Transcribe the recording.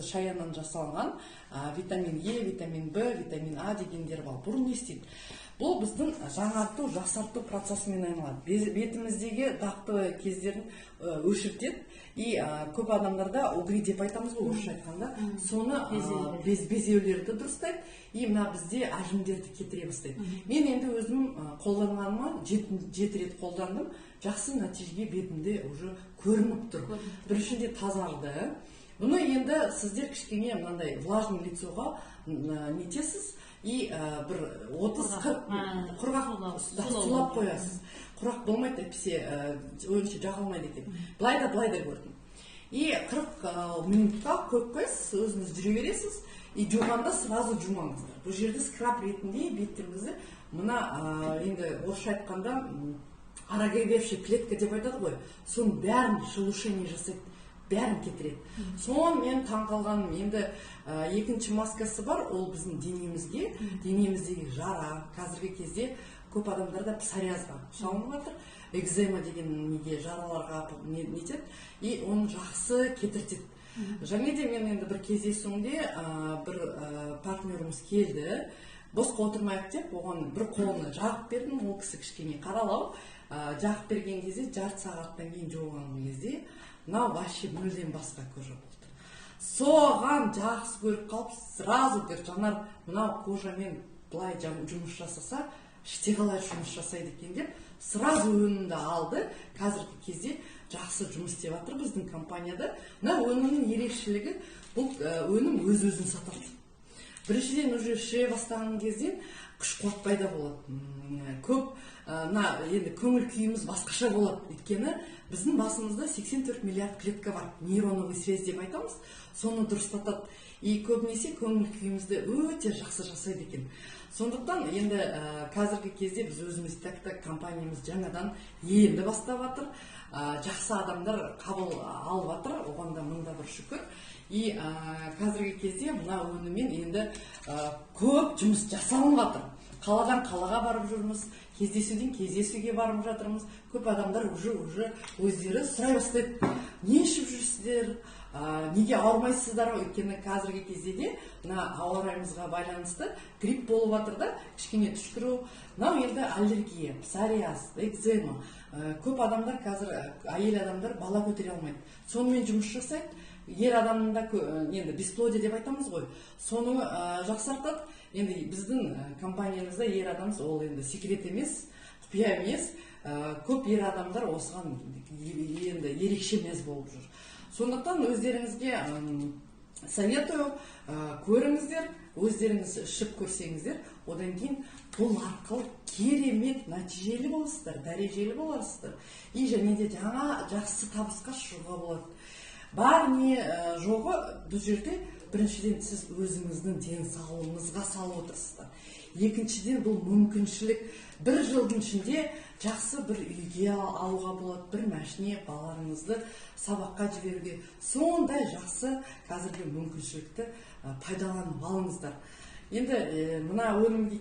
шаяннан жасалған витамин Е, витамин Б, витамин А дегендер бар. Бұрын не істейді? Бұл біздің жаңарту, жақсарту процесімен айналады. Бетіміздегі дақты кездерін өшіртеді. И көп адамдарда угри деп айтамыз ғой, орысша айтқанда, соны безеулерді дұрыстайды. И мына бізде ажымдерді кетіре бастайды. Мен енді өзім қолданғаныма 7 рет қолдандым. Жақсы нәтижеге бетімде уже көрініп тұр. Біріншінде тазарды. Бұны енді сіздер кішкене мынандай влажный лицоға нетесіз и бір 30-40 құрғақ сулап қоясыз. Құрақ болмайды әпсе, ойынша жағылмайды екен. Былай да көрдім. И 40 минутқа көп қойсыз, өзіңіз жүре бересіз, и жуғанда сразу жумаңыздар. Бұл жерде скраб ретінде беттеріңізді мына енді орысша айтқанда арагайвевший клетка деп айтады ғой, соның бәрін шелушение жасайды. Бәрін кетіреді. Соң мен таңқалғаным, енді екінші маскасы бар, ол біздің денеміздегі жара. Қазіргі кезде көп адамдарда псориазға шалынып жатыр, экзема деген неге жараларға нетеді, и оны жақсы кетіртеді. Және де мен енді бір кездесуінде бір партнеріміз келді, босқа отырмайық деп, оған бір қолына жағып бердім, ол кісі кішкене қаралау, жағып берген кезде жарты сағаттан кейін жуған кезде мынау вообще мүлдем басқа кожа болды. Соған жақсы көріп қалып, сразу жанар мынау кожамен былай жұмыс жасаса, іште қалай жұмыс жасайды екен деп, сразу өнімді алды. Қазіргі кезде жақсы жұмыс істеп жатыр біздің компанияда. Мына өнімнің ерекшелігі, бұл өнім өз-өзін сатады. Біріншіден уже іше бастаған кезде күш-қуат пайда болады. Көп енді көңіл күйіміз басқаша болады. Өйткені біздің басымызда 84 миллиард клетка бар. Нейроновый связь деп айтамыз. Соны дұрыстатады. И көбінесе көңіл күйімізді өте жақсы жасайды екен. Сондықтан енді қазіргі кезде біз өзіміз компаниямыз жаңадан енді бастап жатыр. Жақсы адамдар қабыл алып жатыр. Оған да мыңда бір шүкір. И қазіргі кезде мына өніммен енді көп жұмыс жасалып жатыр. Қаладан қалаға барып жүрміз, кездесуден кездесуге барып жатырмыз. Көп адамдар уже өздері сұрай бастайды. Не ішіп жүрсіздер? Неге ауырмайсыздар? Өйткені қазіргі кезде де мына ауа райымызға байланысты грипп болып жатыр да, кішкене түшкіру. Мынау енді аллергия, псориаз, экзема. Көп адамдар қазір, әйел адамдар бала көтере алмайды. Сонымен жұмыс жасайды. Ер адамында енді бесплодие деп айтамыз ғой, соны жақсартады. Енді біздің компаниямызда ер адамыз ол енді секрет емес, құпия емес. Көп ер адамдар осыған енді ерекше мез болып жүр. Сондықтан өздеріңізге советую, көріңіздер, өздеріңіз ішіп көрсеңіздер, одан кейін бұл арқылы керемет нәтижелі боласыздар, дәрежелі боласыздар. И және де жаңа жақсы табысқа шығуға болады. Бар не жоғы бұл жерде біріншіден сіз өзіңіздің денсаулығыңызға салып отырсыздар. Екіншіден бұл мүмкіншілік. Бір жылдың ішінде жақсы бір үйге алуға болады, бір машине балаларыңызды сабаққа жіберуге. Сондай жақсы қазіргі мүмкіншілікті пайдаланып алыңыздар. Енді мына өнімге